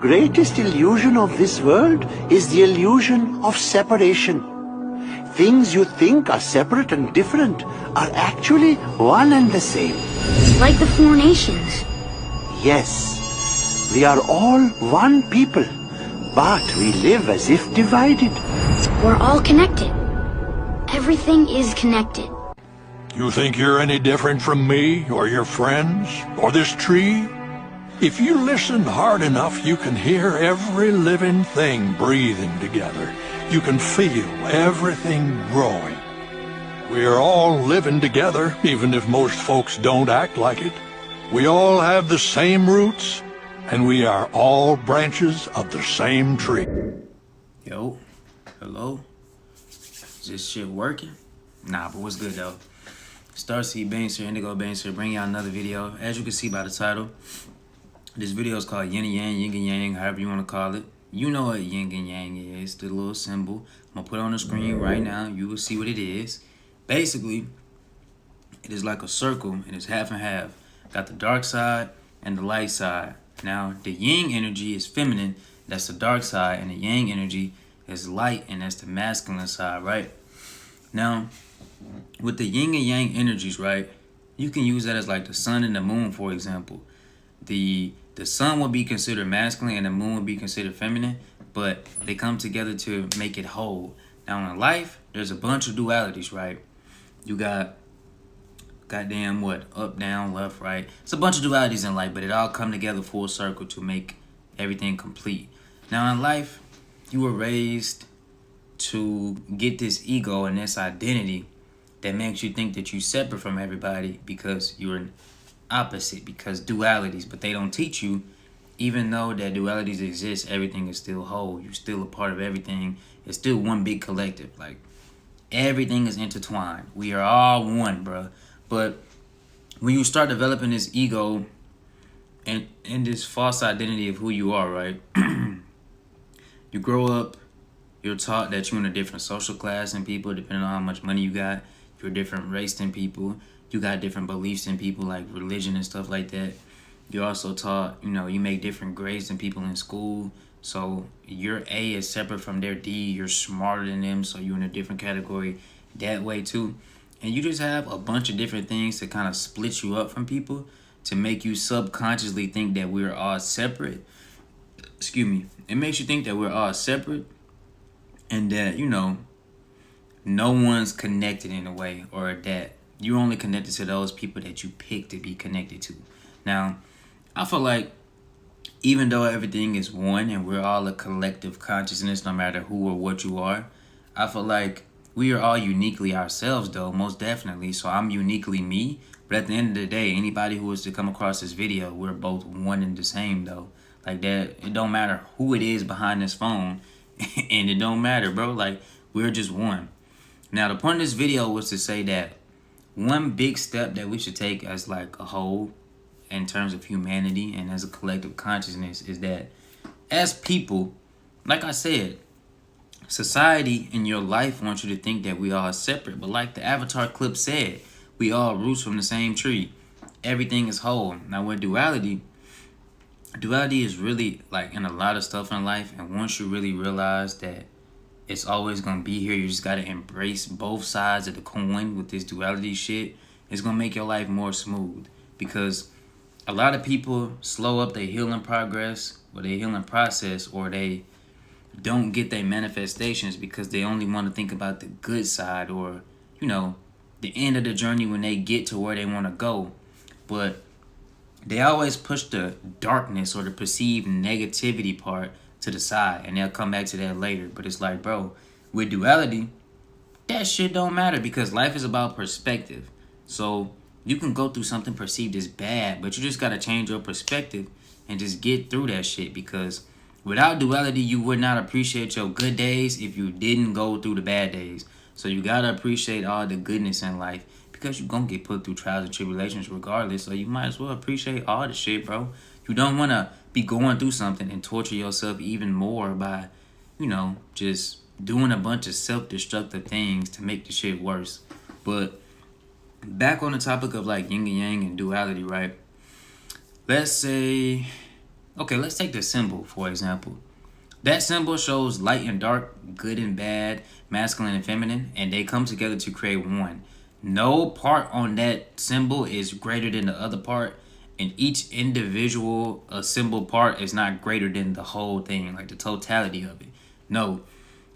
Greatest illusion of this world is the illusion of separation. Things you think are separate and different are actually one and the same. Like the four nations. Yes, we are all one people, but we live as if divided. We're all connected. Everything is connected. You think you're any different from me, or your friends, or this tree? If you listen hard enough, you can hear every living thing breathing together. You can feel everything growing. We are all living together, even if most folks don't act like it. We all have the same roots, and we are all branches of the same tree. Yo, hello? Is this shit working? Nah, but what's good though? Starseed Bancer, Indigo Bancer, bring y'all another video. As you can see by the title, this video is called Yin and Yang, Yin and Yang, however you want to call it. You know what Yin and Yang is, the little symbol. I'm going to put it on the screen right now. You will see what it is. Basically, it is like a circle, and it's half and half. Got the dark side and the light side. Now, the Yin energy is feminine, that's the dark side, and the Yang energy is light, and that's the masculine side, right? Now, with the Yin and Yang energies, right, you can use that as like the sun and the moon, for example. The sun would be considered masculine and the moon would be considered feminine, but they come together to make it whole. Now in life, there's a bunch of dualities, right? You got goddamn what? Up, down, left, right. It's a bunch of dualities in life, but it all come together full circle to make everything complete. Now in life, you were raised to get this ego and this identity that makes you think that you're separate from everybody because you're an opposite, because dualities, but they don't teach you, even though that dualities exist, everything is still whole. You're still a part of everything. It's still one big collective. Like, everything is intertwined. We are all one, bro. But when you start developing this ego and this false identity of who you are, right? You grow up, you're taught that you're in a different social class than people, depending on how much money you got. You're a different race than people. You got different beliefs than people, like religion and stuff like that. You're also taught, you make different grades than people in school. So your A is separate from their D. You're smarter than them, so you're in a different category that way too. And you just have a bunch of different things to kind of split you up from people to make you subconsciously think that we're all separate. Excuse me. It makes you think that we're all separate and that, no one's connected in a way, or that you're only connected to those people that you pick to be connected to. Now, I feel like even though everything is one and we're all a collective consciousness, no matter who or what you are, I feel like we are all uniquely ourselves, though, most definitely. So I'm uniquely me. But at the end of the day, anybody who was to come across this video, we're both one and the same, though. Like that, it don't matter who it is behind this phone. And it don't matter, bro. Like, we're just one. Now, the point of this video was to say that one big step that we should take as like a whole in terms of humanity and as a collective consciousness is that as people, like I said, society in your life wants you to think that we all are separate. But like the Avatar clip said, we all roots from the same tree. Everything is whole. Now with duality is really like in a lot of stuff in life. And once you really realize that it's always going to be here, you just got to embrace both sides of the coin with this duality shit. It's going to make your life more smooth. Because a lot of people slow up their healing progress or their healing process, or they don't get their manifestations because they only want to think about the good side, or, the end of the journey when they get to where they want to go. But they always push the darkness or the perceived negativity part to the side, and they'll come back to that later. But it's like, bro, with duality, that shit don't matter, because life is about perspective. So you can go through something perceived as bad, but you just gotta change your perspective and just get through that shit, because without duality, you would not appreciate your good days if you didn't go through the bad days. So you gotta appreciate all the goodness in life, because you're gonna get put through trials and tribulations regardless. So you might as well appreciate all the shit, bro. You don't want to be going through something and torture yourself even more by, just doing a bunch of self-destructive things to make the shit worse. But back on the topic of like yin and yang and duality, right? Let's say Okay, let's take the symbol, for example. That symbol shows light and dark, good and bad, masculine and feminine, and they come together to create one. No part on that symbol is greater than the other part, and each individual symbol part is not greater than the whole thing, like the totality of it. No,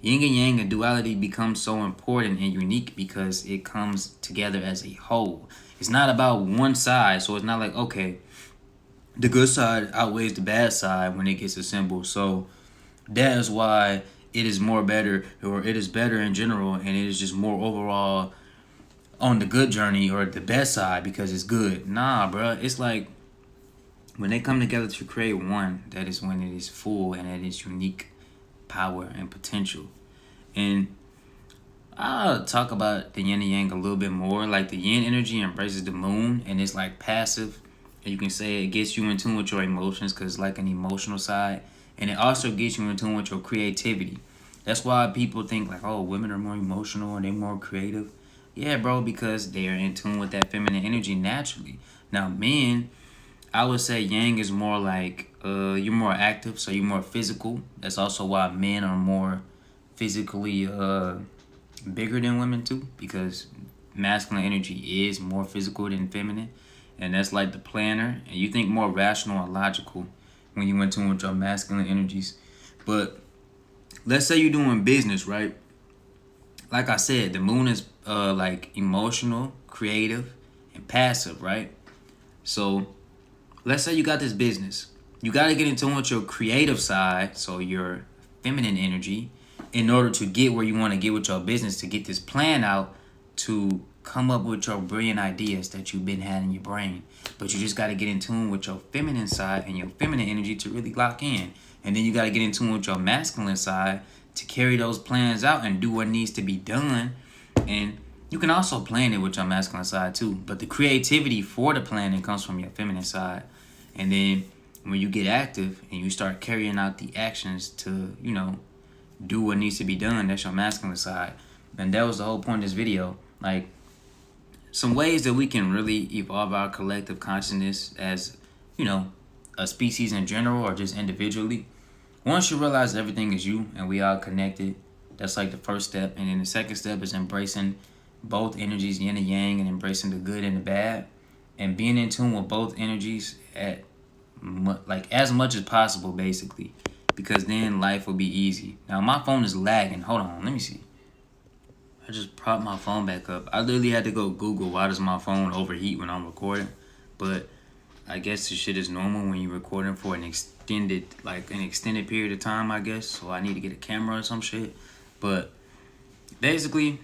yin and yang and duality becomes so important and unique because it comes together as a whole. It's not about one side, so it's not like, okay, the good side outweighs the bad side when it gets a symbol. So that is why it is more better, or it is better in general, and it is just more overall on the good journey or the best side because it's good. Nah, bro. It's like when they come together to create one, that is when it is full and it is unique power and potential. And I'll talk about the yin and yang a little bit more. Like the yin energy embraces the moon and it's like passive. And you can say it gets you in tune with your emotions because it's like an emotional side. And it also gets you in tune with your creativity. That's why people think like, oh, women are more emotional and they're more creative. Yeah, bro, because they are in tune with that feminine energy naturally. Now, men, I would say yang is more like you're more active, so you're more physical. That's also why men are more physically bigger than women too, because masculine energy is more physical than feminine, and that's like the planner. And you think more rational and logical when you in tune with your masculine energies. But let's say you're doing business, right? Like I said, the moon is like emotional, creative, and passive, right? So let's say you got this business. You got to get in tune with your creative side, so your feminine energy, in order to get where you want to get with your business, to get this plan out, to come up with your brilliant ideas that you've been having in your brain. But you just got to get in tune with your feminine side and your feminine energy to really lock in. And then you got to get in tune with your masculine side to carry those plans out and do what needs to be done. And you can also plan it with your masculine side too. But the creativity for the planning comes from your feminine side. And then when you get active and you start carrying out the actions to, do what needs to be done, that's your masculine side. And that was the whole point of this video. Like, some ways that we can really evolve our collective consciousness as, a species in general or just individually. Once you realize everything is you and we are connected, that's like the first step. And then the second step is embracing both energies, yin and yang, and embracing the good and the bad. And being in tune with both energies at as much as possible, basically. Because then life will be easy. Now, my phone is lagging. Hold on, let me see. I just propped my phone back up. I literally had to go Google why does my phone overheat when I'm recording. But I guess this shit is normal when you're recording for an extended period of time, I guess. So I need to get a camera or some shit. But basically,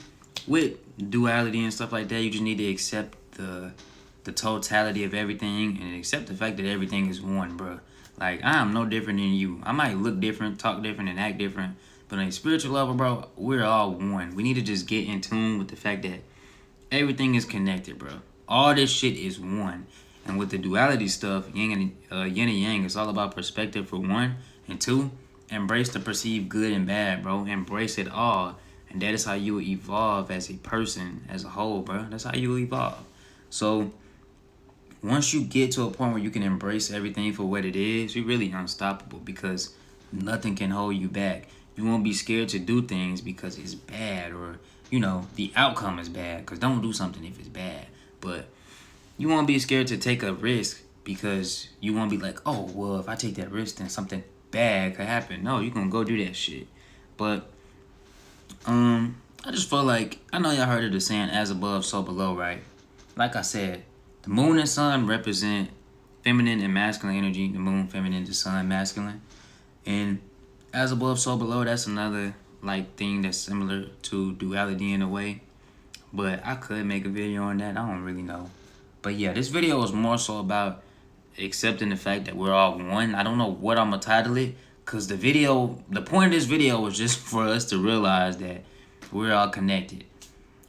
with duality and stuff like that, you just need to accept the totality of everything and accept the fact that everything is one, bro. Like, I am no different than you. I might look different, talk different, and act different. But on a spiritual level, bro, we're all one. We need to just get in tune with the fact that everything is connected, bro. All this shit is one. And with the duality stuff, yin and yang, it's all about perspective for one. And two, embrace the perceived good and bad, bro. Embrace it all. And that is how you will evolve as a person, as a whole, bro. That's how you will evolve. So once you get to a point where you can embrace everything for what it is, you're really unstoppable because nothing can hold you back. You won't be scared to do things because it's bad or, the outcome is bad. Because don't do something if it's bad. But you won't be scared to take a risk because you won't be like, oh, well, if I take that risk, then something bad could happen. No, you're going to go do that shit. But I just feel like, I know y'all heard of the saying, as above, so below, right? Like I said, the moon and sun represent feminine and masculine energy. The moon, feminine, the sun, masculine. And as above, so below, that's another thing that's similar to duality in a way. But I could make a video on that. I don't really know. But yeah, this video is more so about accepting the fact that we're all one. I don't know what I'm going to title it. Because the point of this video was just for us to realize that we're all connected.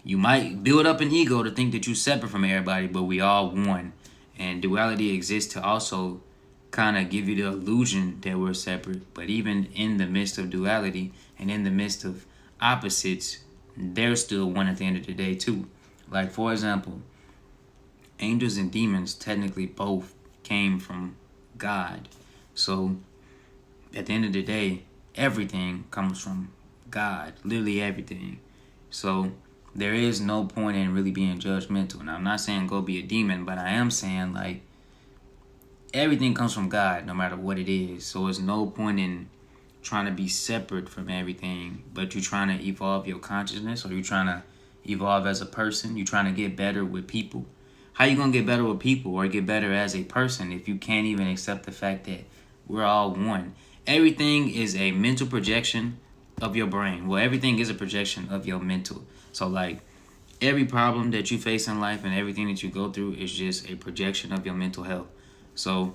You might build up an ego to think that you're separate from everybody, but we all one. And duality exists to also kind of give you the illusion that we're separate. But even in the midst of duality and in the midst of opposites, they're still one at the end of the day too. Like, for example, angels and demons technically both came from God. So at the end of the day, everything comes from God, literally everything. So there is no point in really being judgmental. Now, I'm not saying go be a demon, but I am saying, like, everything comes from God, no matter what it is. So there's no point in trying to be separate from everything, but you're trying to evolve your consciousness, or you're trying to evolve as a person. You're trying to get better with people. How you gonna get better with people or get better as a person if you can't even accept the fact that we're all one? Everything is a mental projection of your brain. Well, everything is a projection of your mental. So, like, every problem that you face in life and everything that you go through is just a projection of your mental health. So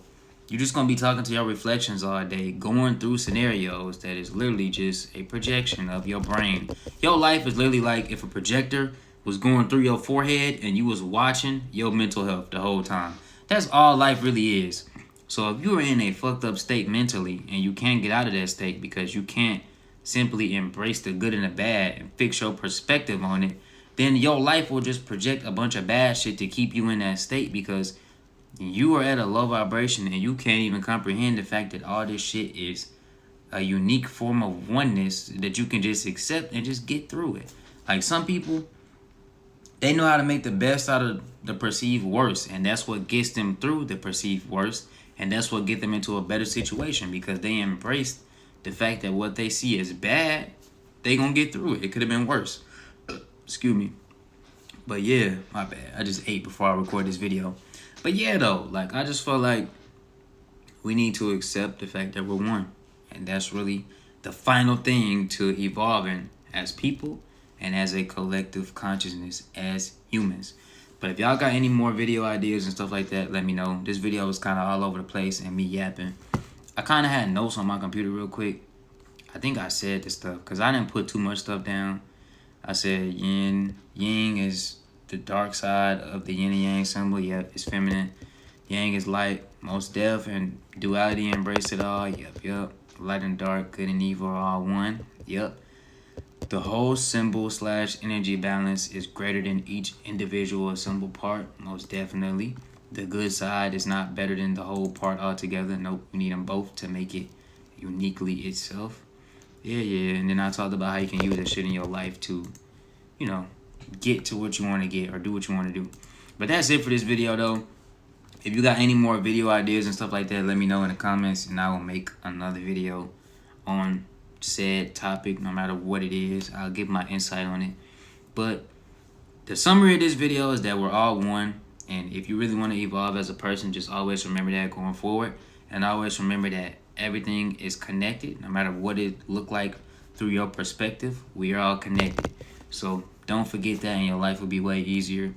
you're just going to be talking to your reflections all day, going through scenarios that is literally just a projection of your brain. Your life is literally like if a projector was going through your forehead and you was watching your mental health the whole time. That's all life really is. So if you're in a fucked up state mentally and you can't get out of that state because you can't simply embrace the good and the bad and fix your perspective on it, then your life will just project a bunch of bad shit to keep you in that state, because you are at a low vibration and you can't even comprehend the fact that all this shit is a unique form of oneness that you can just accept and just get through it. Like, some people, they know how to make the best out of the perceived worst, and that's what gets them through the perceived worst, and that's what get them into a better situation, because they embraced the fact that what they see as bad, they gonna get through it. It could have been worse. Excuse me. But yeah, my bad. I just ate before I record this video. But yeah, though, like, I just feel like we need to accept the fact that we're one. And that's really the final thing to evolving as people and as a collective consciousness as humans. But if y'all got any more video ideas and stuff like that, let me know. This video was kind of all over the place and me yapping. I kind of had notes on my computer real quick. I think I said this stuff because I didn't put too much stuff down. I said yin. Yang is the dark side of the yin and yang symbol. Yep, it's feminine. Yang is light, most deaf, and duality, embrace it all. Yep. Light and dark, good and evil are all one. Yep. The whole symbol / energy balance is greater than each individual symbol part, most definitely. The good side is not better than the whole part altogether. Nope, you need them both to make it uniquely itself. Yeah. And then I talked about how you can use that shit in your life to, you know, get to what you want to get or do what you want to do. But that's it for this video, though. If you got any more video ideas and stuff like that, let me know in the comments, and I will make another video on said topic, no matter what it is. I'll give my insight on it. But the summary of this video is that we're all one, and if you really want to evolve as a person, just always remember that going forward, and always remember that everything is connected. No matter what it look like through your perspective, we are all connected. So don't forget that, and your life will be way easier.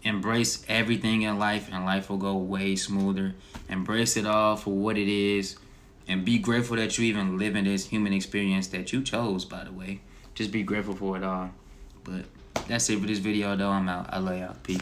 Embrace everything in life, and life will go way smoother. Embrace it all for what it is, and be grateful that you even live in this human experience that you chose, by the way. Just be grateful for it all. But that's it for this video, though. I'm out. I love y'all. Peace.